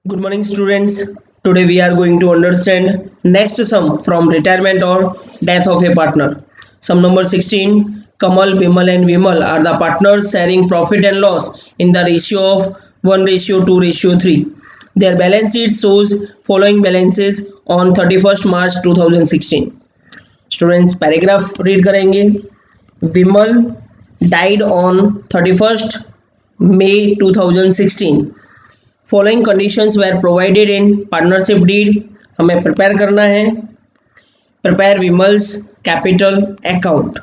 Good morning, students. Today we are going to understand next sum from retirement or death of a partner. Sum number 16. Kamal, Bimal and Vimal are the partners sharing profit and loss in the ratio of 1:2:3. Their balance sheet shows following balances on 31st March 2016. Students, paragraph read करेंगे. Vimal died on 31st May 2016. Following conditions were provided in partnership deed. हमें prepare करना है. Prepare Vimal's capital account.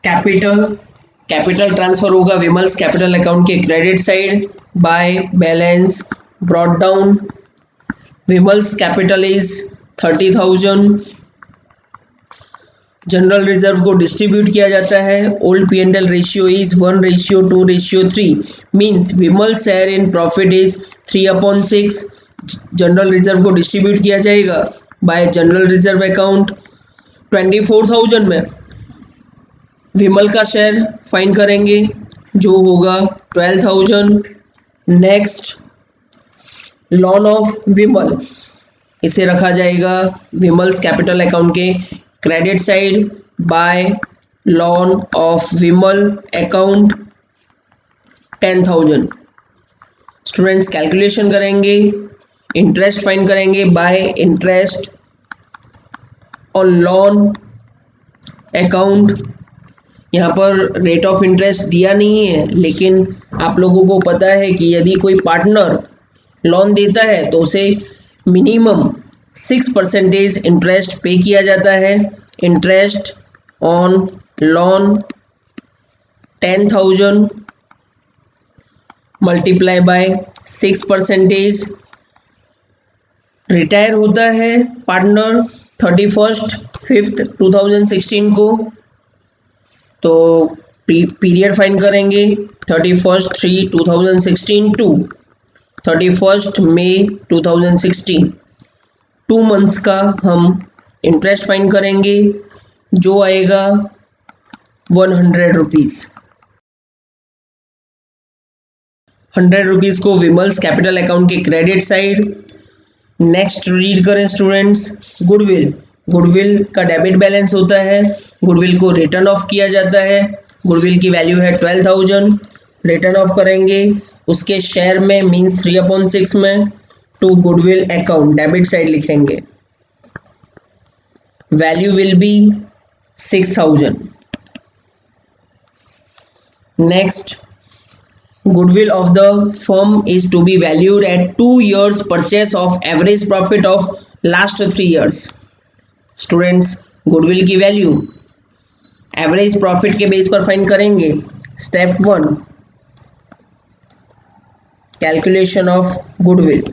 Capital transfer होगा Vimal's capital account के credit side by balance brought down. Vimal's capital is 30,000. General reserve को distribute किया जाता है. Old P&L ratio is 1:2:3 means Vimal share in profit is 3/6. General reserve को डिस्ट्रीब्यूट किया जाएगा बाय जनरल रिजर्व अकाउंट. 24,000 में विमल का शेयर फाइंड करेंगे जो होगा 12,000. नेक्स्ट लॉन ऑफ विमल, इसे रखा जाएगा विमल्स कैपिटल अकाउंट के credit side bye lawn of Vimal account 10,000. Students calculation करेंगे. इंटरेस्ट फाइंड करेंगे bye interest on lawn account. यहाँ पर रेट ऑफ इंटरेस्ट दिया नहीं है, लेकिन आप लोगों को पता है कि यदि कोई पार्टनर लोन देता है तो उसे मिनिमम 6% इंटरेस्ट पे किया जाता है. Interest on loan 10,000 multiply by 6%. Retire होता है पार्टनर 31/5/2016 को, तो पीरियड फाइंड करेंगे 31/3/2016 टू 31 मई 2016. 2 मंथ्स का हम इंटरेस्ट फाइंड करेंगे जो आएगा 100 रुपीज़. 100 रुपीज़ को विमल्स कैपिटल अकाउंट के क्रेडिट साइड. नेक्स्ट रीड करें स्टूडेंट्स. गुडविल का डेबिट बैलेंस होता है. गुडविल को रिटर्न ऑफ किया जाता है. गुडविल की वैल्यू है 12,000. रिटर्न ऑफ करेंगे उसके शेयर में मीन्स 3/6 में to goodwill account debit side लिखेंगे. Value will be 6,000. Next, goodwill of the firm is to be valued at 2 years purchase of average profit of last 3 years. Students, goodwill की value average profit के base पर find करेंगे. Step 1, calculation of goodwill.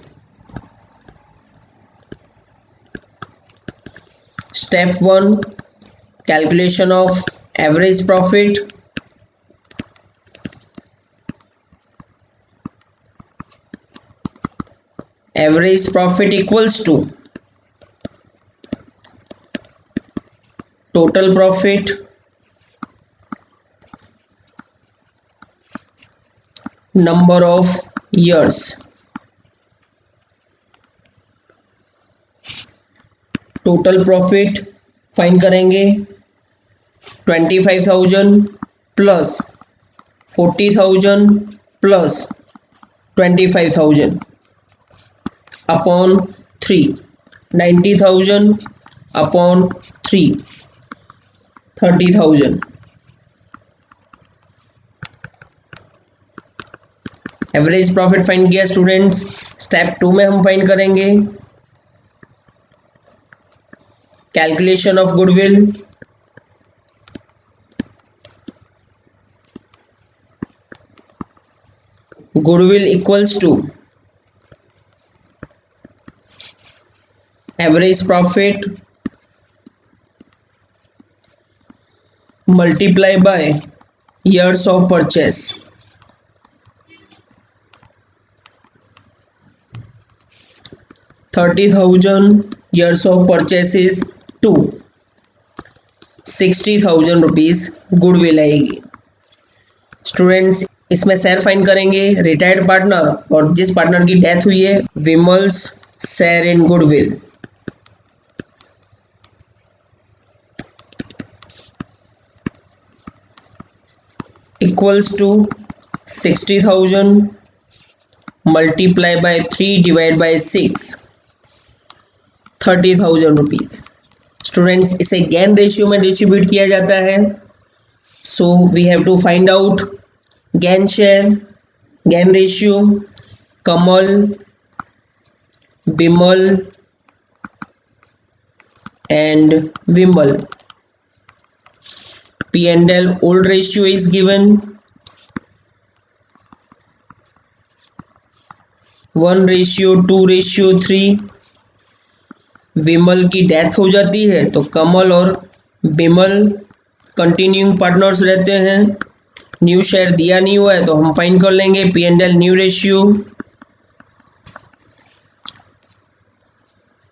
Step 1, calculation of average profit. Average profit equals to total profit number of years. Total profit find करेंगे 25,000 plus 40,000 plus 25,000 upon 3. 90,000 upon 3 30,000. Average profit find किया students. Step 2 में हम find करेंगे calculation of goodwill. Goodwill equals to average profit multiply by years of purchase. years of purchase is 2. 60,000 rupees goodwill आएगी. Students, इसमें share find करेंगे retired partner और जिस partner की डेथ हुई है, Vimal's share in goodwill. Equals to 60,000 multiply by 3 divide by 6, 30,000 rupees. Students, इसे gain ratio में डिस्ट्रीब्यूट किया जाता है। So we have to find out gain share, gain ratio. Kamal, Bimal and Vimal. P&L old ratio is given 1:2:3। विमल की death हो जाती है तो कमल और बिमल कंटिन्यूइंग पार्टनर्स रहते हैं। न्यू शेयर दिया नहीं हुआ है तो हम फाइंड कर लेंगे P&L न्यू रेशियो।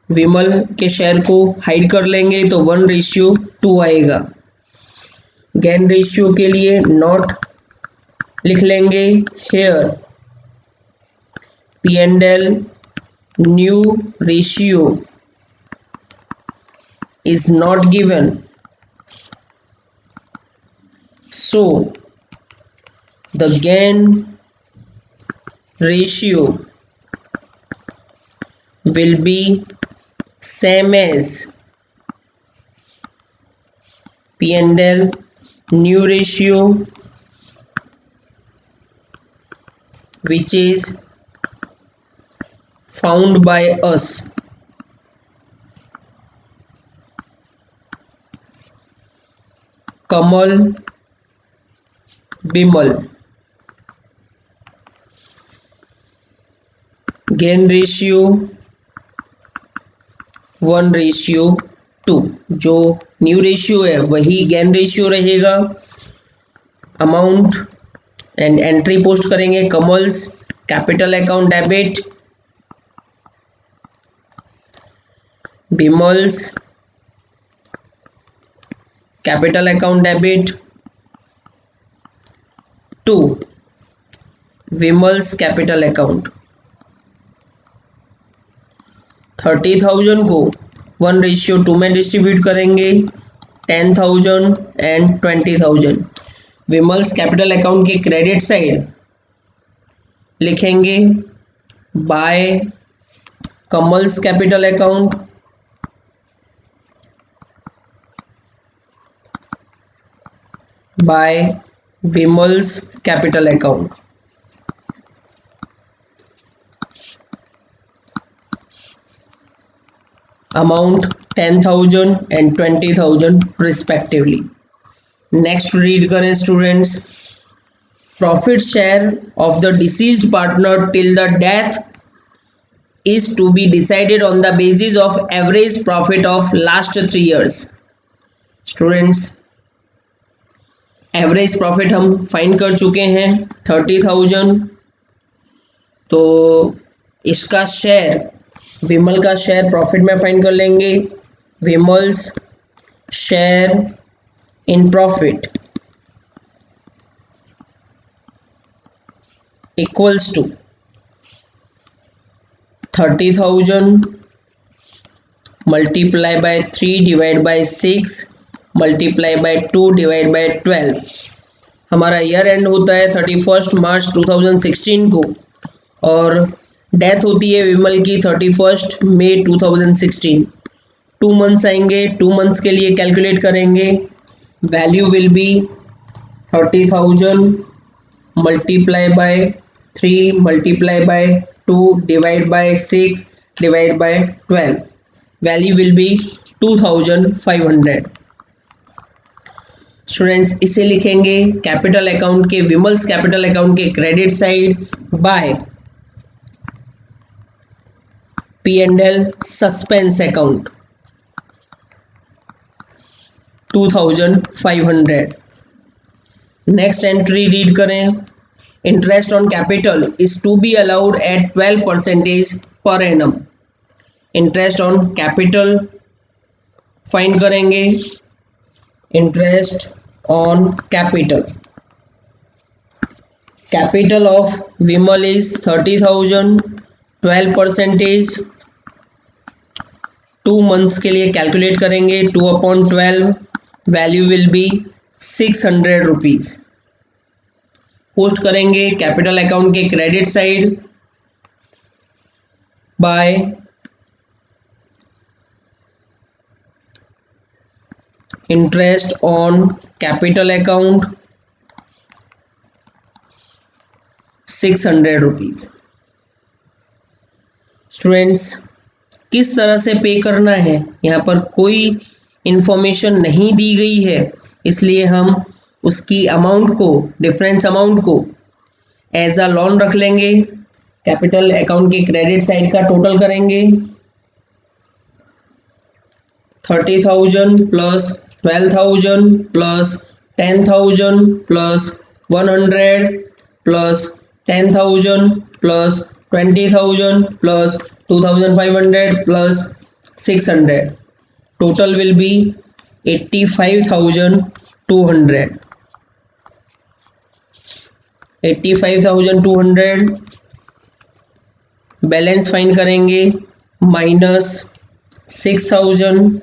विमल के शेयर को हाइड कर लेंगे तो 1:2 आएगा। गेन रेशियो के लिए नॉट लिख लेंगे here. P&L new ratio is not given, so the gain ratio will be same as P&L new ratio, which is found by us। Kamal, Bimal, gain ratio 1:2। जो न्यू रेशियो है वही गेन रेशियो रहेगा। Amount and entry post करेंगे Kamal's capital account debit, Bimal's capital account debit to Vimal's capital account. 30,000 को 1:2 में distribute करेंगे, 10,000 and 20,000। Vimal's capital account के credit side लिखेंगे by Kamal's capital account, by Vimal's capital account। Amount 10,000 and 20,000 respectively। Next read करें students. Profit share of the deceased partner till the death is to be decided on the basis of average profit of last 3 years। Students, average profit हम find कर चुके हैं 30,000। तो इसका share, विमल का share profit में find कर लेंगे। Vimal's share in profit equals to 30,000 multiply by 3 divide by 6 multiply by 2 divide by 12। हमारा ईयर एंड होता है 31 मार्च 2016 को और डेथ होती है विमल की 31 मई 2016। 2 मंथ्स आएंगे, 2 मंथ्स के लिए कैलकुलेट करेंगे। Value will be 30,000 multiply by 3 multiply by 2 divide by 6 divide by 12। Value will be 2,500। Students, इसे लिखेंगे कैपिटल अकाउंट के, विमल्स कैपिटल अकाउंट के credit side by P&L suspense account 2,500। Next entry read करें। Interest on capital is to be allowed at 12% per annum. Interest on capital find करेंगे। Interest on capital, capital of Vimal is 30,000, 12%, 2 months के लिए calculate करेंगे, 2/12, value will B 600 rupees. Post करेंगे capital account के credit side bye interest on capital account 600 rupees. Students, किस तरह से पे करना है यहाँ पर कोई इंफॉर्मेशन नहीं दी गई है, इसलिए हम उसकी अमाउंट को, डिफरेंस अमाउंट को एज अ लोन रख लेंगे। कैपिटल अकाउंट के क्रेडिट साइड का टोटल करेंगे, 30,000 plus 12,000 plus 10,000 plus 100 plus 10,000 plus 20,000 plus 2,500 plus 600, total will be 85,200। 85,200 balance find करेंगे, minus 6,000,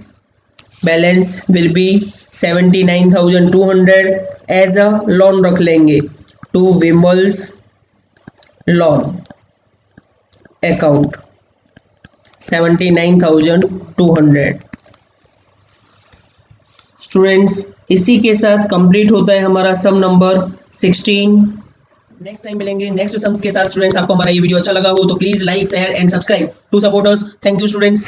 balance will be 79,200 as a loan रख लेंगे to Vimal's loan account 79,200। Students, इसी के साथ कंप्लीट होता है हमारा सम नंबर 16। नेक्स्ट टाइम मिलेंगे नेक्स्ट सम्स के साथ। स्टूडेंट्स, आपको हमारा ये वीडियो अच्छा लगा हो तो please like, share and subscribe to support us. Thank you students.